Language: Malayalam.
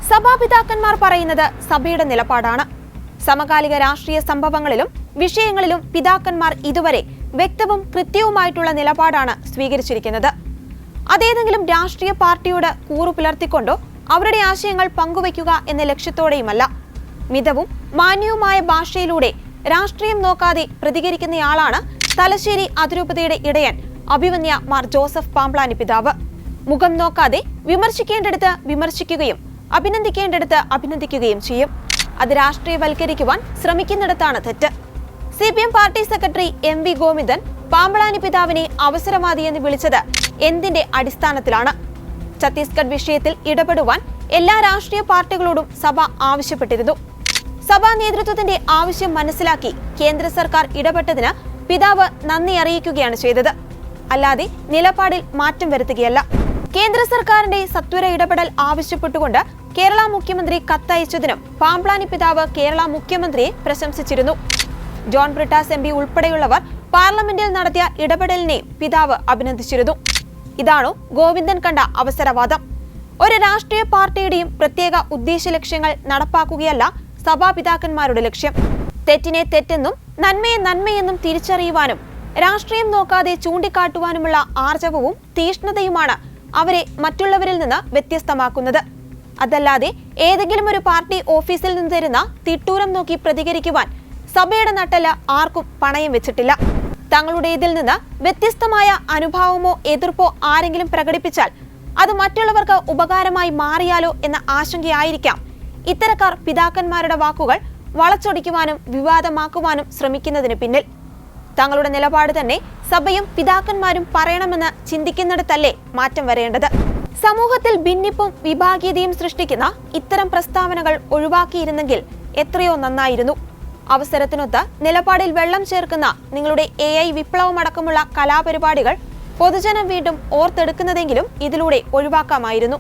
സഭാപിതാക്കന്മാർ പറയുന്നത് സഭയുടെ നിലപാടാണ്. സമകാലിക രാഷ്ട്രീയ സംഭവങ്ങളിലും വിഷയങ്ങളിലും പിതാക്കന്മാർ ഇതുവരെ വ്യക്തവും കൃത്യവുമായിട്ടുള്ള നിലപാടാണ് സ്വീകരിച്ചിരിക്കുന്നത്. അതേതെങ്കിലും രാഷ്ട്രീയ പാർട്ടിയോട് കൂറു പുലർത്തിക്കൊണ്ടോ അവരുടെ ആശയങ്ങൾ പങ്കുവയ്ക്കുക എന്ന ലക്ഷ്യത്തോടെയുമല്ല. മിതവും മാന്യവുമായ ഭാഷയിലൂടെ രാഷ്ട്രീയം നോക്കാതെ പ്രതികരിക്കുന്നയാളാണ് തലശ്ശേരി അതിരൂപതയുടെ ഇടയൻ അഭിവന്യ മാർ ജോസഫ് പാംപ്ലാനി പിതാവ്. മുഖം നോക്കാതെ വിമർശിക്കേണ്ടടുത്ത് വിമർശിക്കുകയും അഭിനന്ദിക്കേണ്ടടുത്ത് അഭിനന്ദിക്കുകയും ചെയ്യും. അത് രാഷ്ട്രീയവൽക്കരിക്കുവാൻ ശ്രമിക്കുന്നിടത്താണ് തെറ്റ്. CPM party secretary MV Govindan Pamplany പിതാവിനെ അവസരവാദിയെന്ന് വിളിച്ചത് എന്തിന്റെ അടിസ്ഥാനത്തിലാണ്? ഛത്തീസ്ഗഡ് വിഷയത്തിൽ ഇടപെടുവാൻ എല്ലാ രാഷ്ട്രീയ പാർട്ടികളോടും സഭ ആവശ്യപ്പെട്ടിരുന്നു. സഭാ നേതൃത്വത്തിന്റെ ആവശ്യം മനസ്സിലാക്കി കേന്ദ്ര സർക്കാർ ഇടപെട്ടതിന് പിതാവ് നന്ദി അറിയിക്കുകയാണ് ചെയ്തത്, അല്ലാതെ നിലപാടിൽ മാറ്റം വരുത്തുകയല്ല. കേന്ദ്ര സർക്കാരിന്റെ സത്വര ഇടപെടൽ ആവശ്യപ്പെട്ടുകൊണ്ട് കേരള മുഖ്യമന്ത്രി കത്തയച്ചതിനും പാംപ്ലാനി പിതാവ് കേരള മുഖ്യമന്ത്രിയെ പ്രശംസിച്ചിരുന്നു. ജോൺ ബ്രിട്ടാസ് MP ഉൾപ്പെടെയുള്ളവർ പാർലമെന്റിൽ നടത്തിയ ഇടപെടലിനെ പിതാവ് അഭിനന്ദിച്ചിരുന്നു. ഇതാണോ ഗോവിന്ദൻ കണ്ട അവസരവാദം? ഒരു രാഷ്ട്രീയ പാർട്ടിയുടെയും പ്രത്യേക ഉദ്ദേശ ലക്ഷ്യങ്ങൾ നടപ്പാക്കുകയല്ല സഭാപിതാക്കന്മാരുടെ ലക്ഷ്യം. തെറ്റിനെ തെറ്റെന്നും നന്മയെ നന്മയെന്നും തിരിച്ചറിയുവാനും രാഷ്ട്രീയം നോക്കാതെ ചൂണ്ടിക്കാട്ടുവാനുമുള്ള ആർജവവും തീഷ്ണതയുമാണ് അവരെ മറ്റുള്ളവരിൽ നിന്ന് വ്യത്യസ്തമാക്കുന്നത്. അതല്ലാതെ ഏതെങ്കിലും ഒരു പാർട്ടി ഓഫീസിൽ നിന്ന് തരുന്ന തിട്ടൂരം നോക്കി പ്രതികരിക്കുവാൻ സഭയുടെ നട്ടെല്ല് ആർക്കും പണയം വെച്ചിട്ടില്ല. തങ്ങളുടേതിൽ നിന്ന് വ്യത്യസ്തമായ അനുഭാവമോ എതിർപ്പോ ആരെങ്കിലും പ്രകടിപ്പിച്ചാൽ അത് മറ്റുള്ളവർക്ക് ഉപകാരമായി മാറിയാലോ എന്ന ആശങ്കയായിരിക്കാം ഇത്തരക്കാർ പിതാക്കന്മാരുടെ വാക്കുകൾ വളച്ചൊടിക്കുവാനും വിവാദമാക്കുവാനും ശ്രമിക്കുന്നതിന് പിന്നിൽ. തങ്ങളുടെ നിലപാട് തന്നെ സഭയും പിതാക്കന്മാരും പറയണമെന്ന് ചിന്തിക്കുന്നിടത്തല്ലേ മാറ്റം വരേണ്ടത്? സമൂഹത്തിൽ ഭിന്നിപ്പും വിഭാഗീയതയും സൃഷ്ടിക്കുന്ന ഇത്തരം പ്രസ്താവനകൾ ഒഴിവാക്കിയിരുന്നെങ്കിൽ എത്രയോ നന്നായിരുന്നു. അവസരത്തിനൊത്ത് നിലപാടിൽ വെള്ളം ചേർക്കുന്ന നിങ്ങളുടെ AI വിപ്ലവമടക്കമുള്ള കലാപരിപാടികൾ പൊതുജനം വീണ്ടും ഓർത്തെടുക്കുന്നതെങ്കിലും ഇതിലൂടെ ഒഴിവാക്കാമായിരുന്നു.